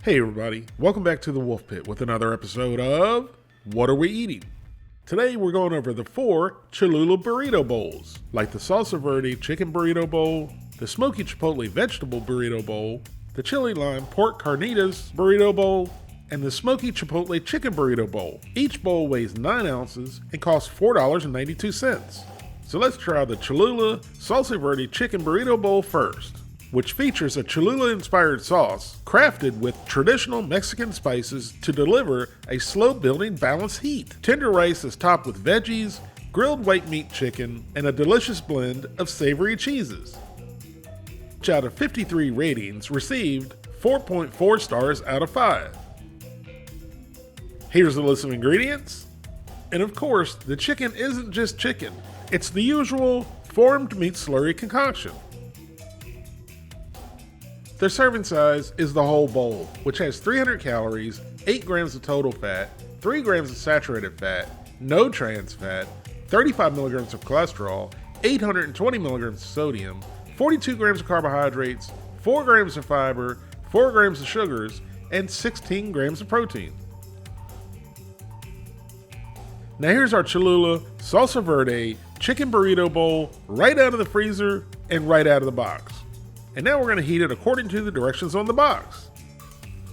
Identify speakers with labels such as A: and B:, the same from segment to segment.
A: Hey everybody, welcome back to the Wolf Pit with another episode of What Are We Eating? Today we're going over the 4 Cholula burrito bowls, like the Salsa Verde chicken burrito bowl, the Smoky chipotle vegetable burrito bowl, the chili lime pork carnitas burrito bowl, and the Smoky chipotle chicken burrito bowl. Each bowl weighs 9 ounces and costs $4.92. So let's try the Cholula Salsa Verde chicken burrito bowl first, which features a Cholula-inspired sauce crafted with traditional Mexican spices to deliver a slow-building balanced heat. Tender rice is topped with veggies, grilled white meat chicken, and a delicious blend of savory cheeses. Which out of 53 ratings received 4.4 stars out of 5. Here's the list of ingredients. And of course, the chicken isn't just chicken. It's the usual formed meat slurry concoction. Their serving size is the whole bowl, which has 300 calories, 8 grams of total fat, 3 grams of saturated fat, no trans fat, 35 milligrams of cholesterol, 820 milligrams of sodium, 42 grams of carbohydrates, 4 grams of fiber, 4 grams of sugars, and 16 grams of protein. Now here's our Cholula Salsa Verde chicken burrito bowl right out of the freezer and right out of the box. And now we're going to heat it according to the directions on the box.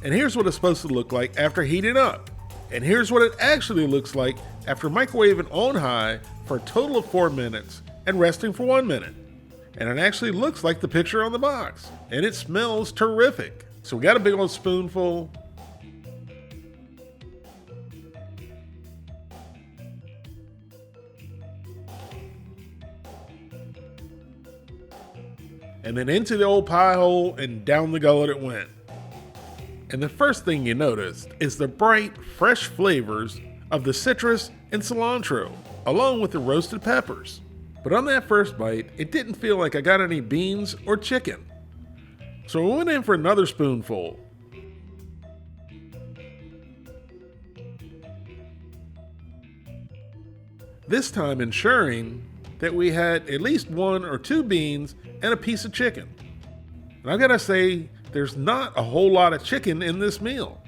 A: And here's what it's supposed to look like after heating up. And here's what it actually looks like after microwaving on high for a total of 4 minutes and resting for 1 minute. And it actually looks like the picture on the box. And it smells terrific. So we got a big old spoonful. And then into the old pie hole and down the gullet it went. And the first thing you noticed is the bright, fresh flavors of the citrus and cilantro, along with the roasted peppers. But on that first bite, it didn't feel like I got any beans or chicken. So I went in for another spoonful. This time ensuring that we had at least 1 or 2 beans and a piece of chicken. And I gotta say, there's not a whole lot of chicken in this meal.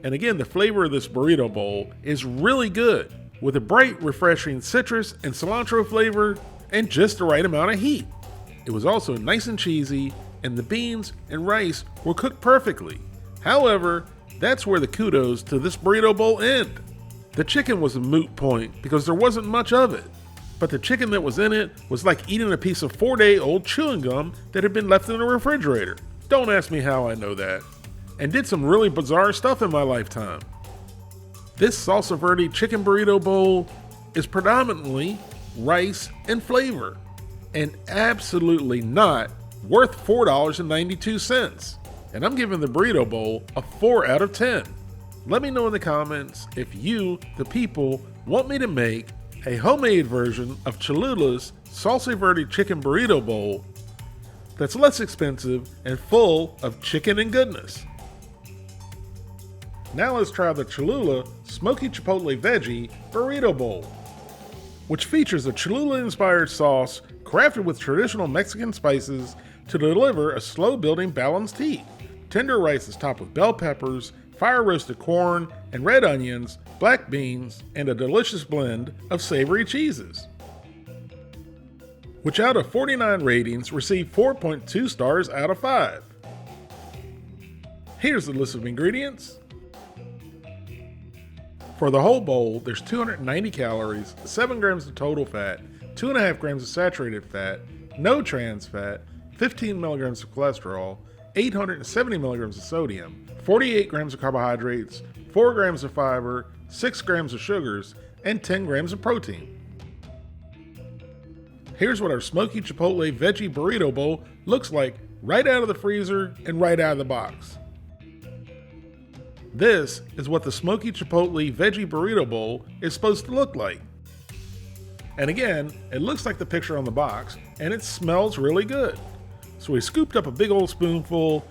A: And again, the flavor of this burrito bowl is really good, with a bright, refreshing citrus and cilantro flavor and just the right amount of heat. It was also nice and cheesy, and the beans and rice were cooked perfectly. However, that's where the kudos to this burrito bowl end. The chicken was a moot point because there wasn't much of it. But the chicken that was in it was like eating a piece of 4-day-old chewing gum that had been left in the refrigerator. Don't ask me how I know that. And did some really bizarre stuff in my lifetime. This Salsa Verde chicken burrito bowl is predominantly rice and flavor, and absolutely not worth $4.92. And I'm giving the burrito bowl a 4 out of 10. Let me know in the comments if you, the people, want me to make a homemade version of Cholula's Salsa Verde chicken burrito bowl that's less expensive and full of chicken and goodness. Now let's try the Cholula Smoky Chipotle Veggie Burrito Bowl, which features a Cholula-inspired sauce crafted with traditional Mexican spices to deliver a slow-building balanced heat. Tender rice is topped with bell peppers, fire-roasted corn, and red onions, black beans, and a delicious blend of savory cheeses. Which out of 49 ratings received 4.2 stars out of 5. Here's the list of ingredients. For the whole bowl, there's 290 calories, 7 grams of total fat, 2.5 grams of saturated fat, no trans fat, 15 milligrams of cholesterol, 870 milligrams of sodium, 48 grams of carbohydrates, 4 grams of fiber, 6 grams of sugars, and 10 grams of protein. Here's what our Smoky Chipotle Veggie Burrito Bowl looks like right out of the freezer and right out of the box. This is what the Smoky Chipotle Veggie Burrito Bowl is supposed to look like. And again, it looks like the picture on the box, and it smells really good. So we scooped up a big old spoonful.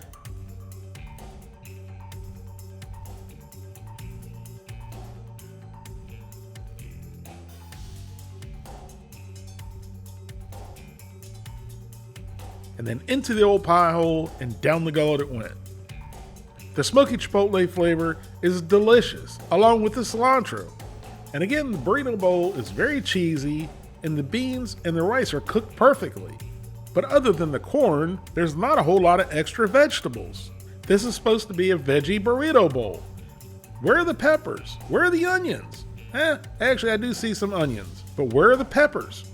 A: And then into the old pie hole and down the gullet it went. The smoky chipotle flavor is delicious, along with the cilantro. And again, the burrito bowl is very cheesy, and the beans and the rice are cooked perfectly. But other than the corn, there's not a whole lot of extra vegetables. This is supposed to be a veggie burrito bowl. Where are the peppers? Where are the onions? Actually, I do see some onions, but where are the peppers?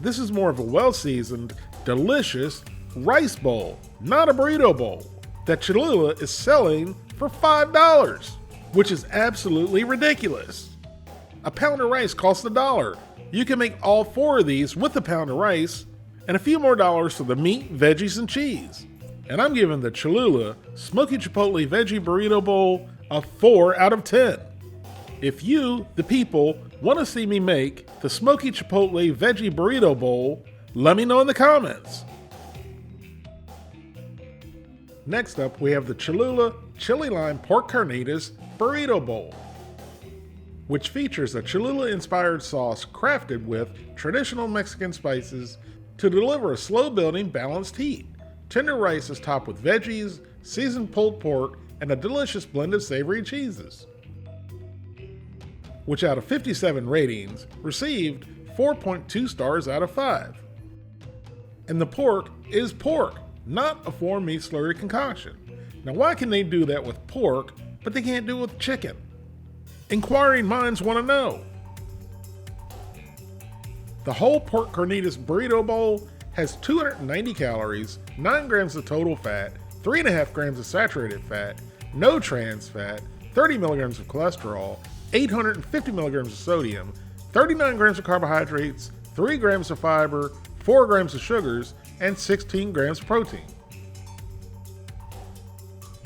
A: This is more of a well-seasoned, delicious rice bowl, not a burrito bowl, that Cholula is selling for $5, which is absolutely ridiculous. A pound of rice costs $1. You can make all 4 of these with a pound of rice and a few more dollars for the meat, veggies, and cheese. And I'm giving the Cholula Smoky Chipotle Veggie Burrito Bowl a 4 out of 10. If you, the people, want to see me make the Smoky Chipotle Veggie Burrito Bowl, let me know in the comments. Next up, we have the Cholula Chili Lime Pork Carnitas Burrito Bowl, which features a Cholula-inspired sauce crafted with traditional Mexican spices to deliver a slow-building, balanced heat. Tender rice is topped with veggies, seasoned pulled pork, and a delicious blend of savory cheeses, which out of 57 ratings received 4.2 stars out of 5. And the pork is pork, not a 4-meat slurry concoction. Now, why can they do that with pork, but they can't do it with chicken? Inquiring minds want to know. The whole pork carnitas burrito bowl has 290 calories, 9 grams of total fat, 3.5 grams of saturated fat, no trans fat, 30 milligrams of cholesterol, 850 milligrams of sodium, 39 grams of carbohydrates, 3 grams of fiber, 4 grams of sugars, and 16 grams of protein.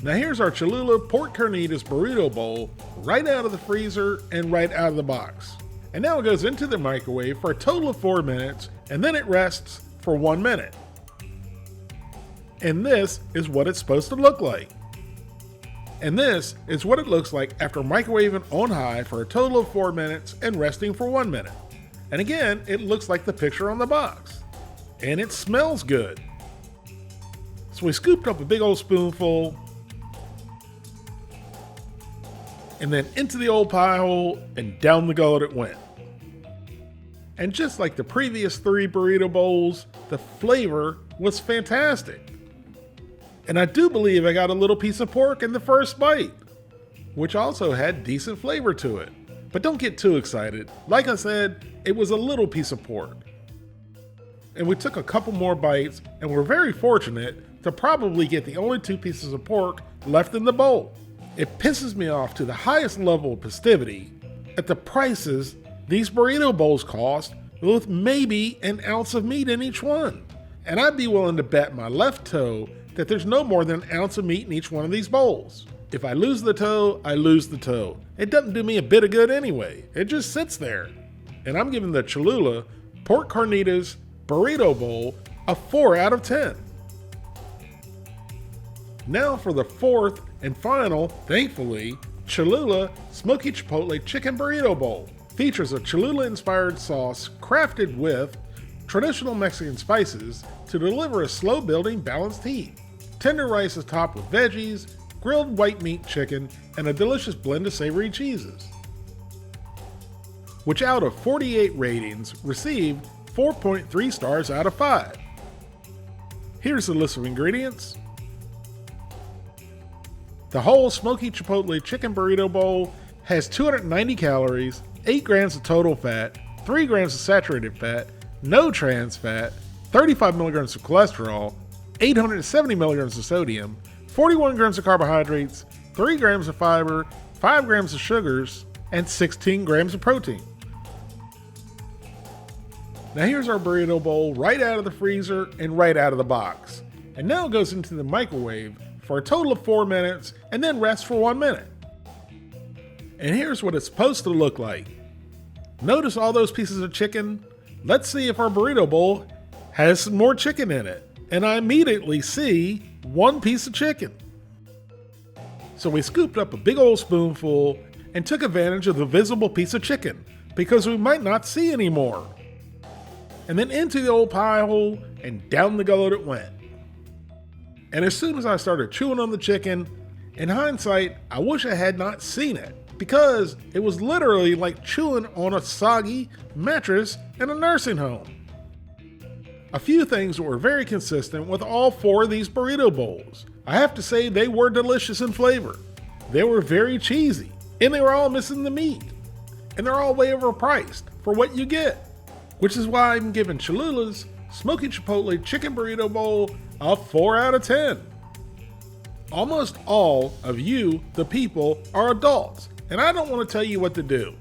A: Now here's our Cholula Pork Carnitas Burrito Bowl right out of the freezer and right out of the box. And now it goes into the microwave for a total of 4 minutes, and then it rests for 1 minute. And this is what it's supposed to look like. And this is what it looks like after microwaving on high for a total of 4 minutes and resting for 1 minute. And again, it looks like the picture on the box. And it smells good. So we scooped up a big old spoonful, and then into the old pie hole and down the gullet it went. And just like the previous 3 burrito bowls, the flavor was fantastic. And I do believe I got a little piece of pork in the first bite, which also had decent flavor to it. But don't get too excited. Like I said, it was a little piece of pork. And we took a couple more bites, and we're very fortunate to probably get the only 2 pieces of pork left in the bowl. It pisses me off to the highest level of festivity at the prices these burrito bowls cost, with maybe an ounce of meat in each one. And I'd be willing to bet my left toe that there's no more than an ounce of meat in each one of these bowls. If I lose the toe, I lose the toe. It doesn't do me a bit of good anyway. It just sits there. And I'm giving the Cholula Pork Carnitas Burrito Bowl a 4 out of 10. Now for the 4th and final, thankfully, Cholula Smoky Chipotle Chicken Burrito Bowl. Features a Cholula-inspired sauce crafted with traditional Mexican spices to deliver a slow-building, balanced heat. Tender rice is topped with veggies, grilled white meat chicken, and a delicious blend of savory cheeses, which out of 48 ratings received 4.3 stars out of 5. Here's the list of ingredients. The whole Smoky Chipotle Chicken Burrito Bowl has 290 calories, 8 grams of total fat, 3 grams of saturated fat, no trans fat, 35 milligrams of cholesterol, 870 milligrams of sodium, 41 grams of carbohydrates, 3 grams of fiber, 5 grams of sugars, and 16 grams of protein. Now here's our burrito bowl right out of the freezer and right out of the box. And now it goes into the microwave for a total of 4 minutes and then rests for 1 minute. And here's what it's supposed to look like. Notice all those pieces of chicken? Let's see if our burrito bowl has some more chicken in it. And I immediately see 1 piece of chicken. So we scooped up a big old spoonful and took advantage of the visible piece of chicken because we might not see any more. And then into the old pie hole and down the gullet it went. And as soon as I started chewing on the chicken, in hindsight, I wish I had not seen it, because it was literally like chewing on a soggy mattress in a nursing home. A few things were very consistent with all 4 of these burrito bowls. I have to say they were delicious in flavor. They were very cheesy, and they were all missing the meat. And they're all way overpriced for what you get, which is why I'm giving Cholula's Smoky Chipotle Chicken Burrito Bowl a 4 out of 10. Almost all of you, the people, are adults, and I don't want to tell you what to do.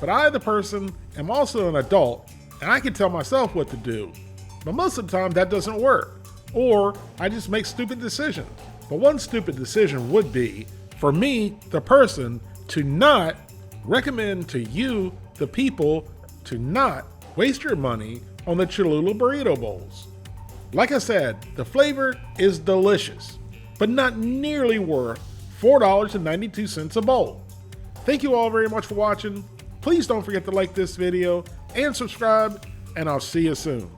A: But I, the person, am also an adult, and I can tell myself what to do. But most of the time that doesn't work, or I just make stupid decisions. But one stupid decision would be, for me, the person, to not recommend to you, the people, to not waste your money on the Cholula Burrito Bowls. Like I said, the flavor is delicious, but not nearly worth $4.92 a bowl. Thank you all very much for watching. Please don't forget to like this video and subscribe, and I'll see you soon.